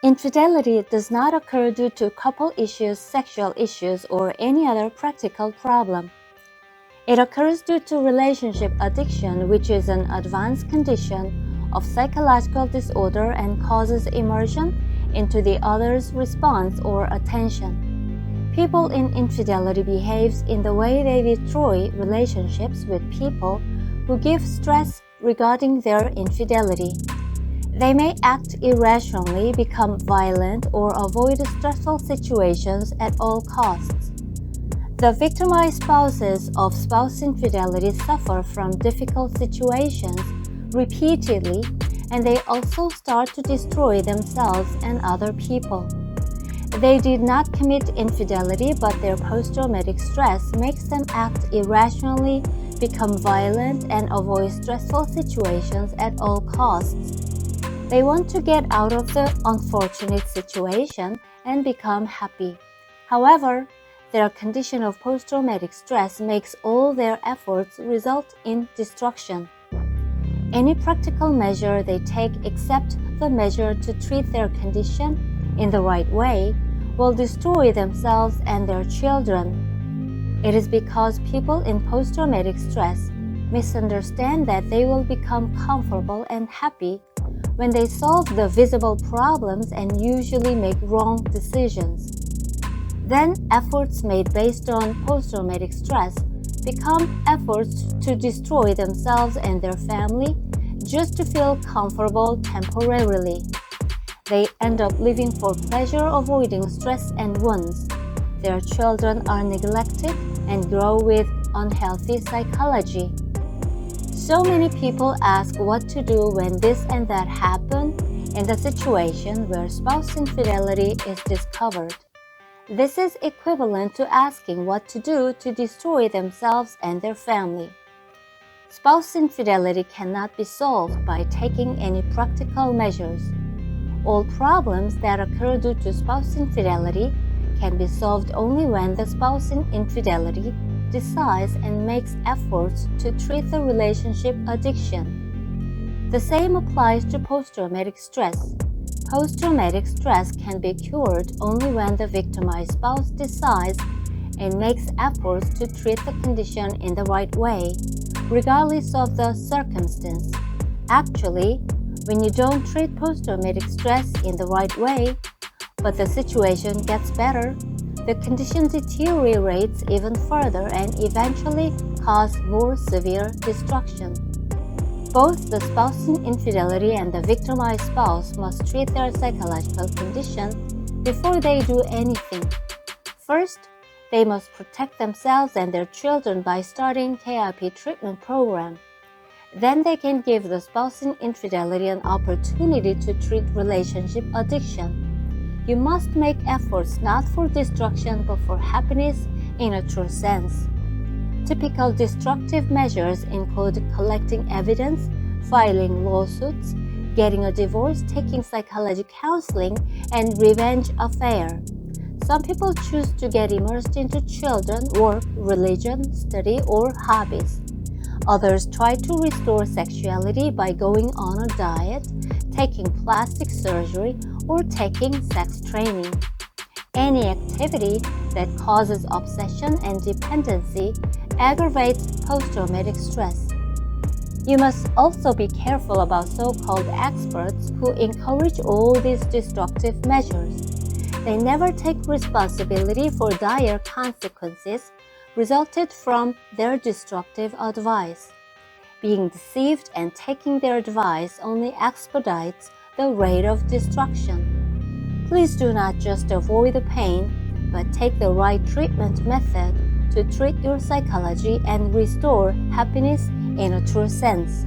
Infidelity does not occur due to couple issues, sexual issues, or any other practical problem. It occurs due to relationship addiction, which is an advanced condition of psychological disorder and causes immersion into the other's response or attention. People in infidelity behaves in the way they destroy relationships with people who give stress regarding their infidelity. They may act irrationally, become violent, or avoid stressful situations at all costs. The victimized spouses of spouse infidelity suffer from difficult situations repeatedly, and they also start to destroy themselves and other people. They did not commit infidelity, but their post-traumatic stress makes them act irrationally, become violent, and avoid stressful situations at all costs. They want to get out of the unfortunate situation and become happy. However, their condition of post-traumatic stress makes all their efforts result in destruction. Any practical measure they take except the measure to treat their condition in the right way will destroy themselves and their children. It is because people in post-traumatic stress misunderstand that they will become comfortable and happy when they solve the visible problems and usually make wrong decisions. Then efforts made based on post-traumatic stress become efforts to destroy themselves and their family just to feel comfortable temporarily. They end up living for pleasure, avoiding stress and wounds. Their children are neglected and grow with unhealthy psychology. So many people ask what to do when this and that happen in the situation where spouse infidelity is discovered. This is equivalent to asking what to do to destroy themselves and their family. Spouse infidelity cannot be solved by taking any practical measures. All problems that occur due to spouse infidelity can be solved only when the spouse in infidelity decides and makes efforts to treat the relationship addiction. The same applies to post-traumatic stress. Post-traumatic stress can be cured only when the victimized spouse decides and makes efforts to treat the condition in the right way, regardless of the circumstance. Actually, when you don't treat post-traumatic stress in the right way, but the situation gets better, the condition deteriorates even further and eventually cause more severe destruction. Both the spouse in infidelity and the victimized spouse must treat their psychological condition before they do anything. First, they must protect themselves and their children by starting KIP treatment program. Then they can give the spouse in infidelity an opportunity to treat relationship addiction. You must make efforts not for destruction but for happiness in a true sense. Typical destructive measures include collecting evidence, filing lawsuits, getting a divorce, taking psychology counseling, and revenge affair. Some people choose to get immersed into children, work, religion, study, or hobbies. Others try to restore sexuality by going on a diet, taking plastic surgery, or taking sex training. Any activity that causes obsession and dependency aggravates post-traumatic stress. You must also be careful about so-called experts who encourage all these destructive measures. They never take responsibility for dire consequences resulted from their destructive advice. Being deceived and taking their advice only expedites the rate of destruction. Please do not just avoid the pain, but take the right treatment method to treat your psychology and restore happiness in a true sense.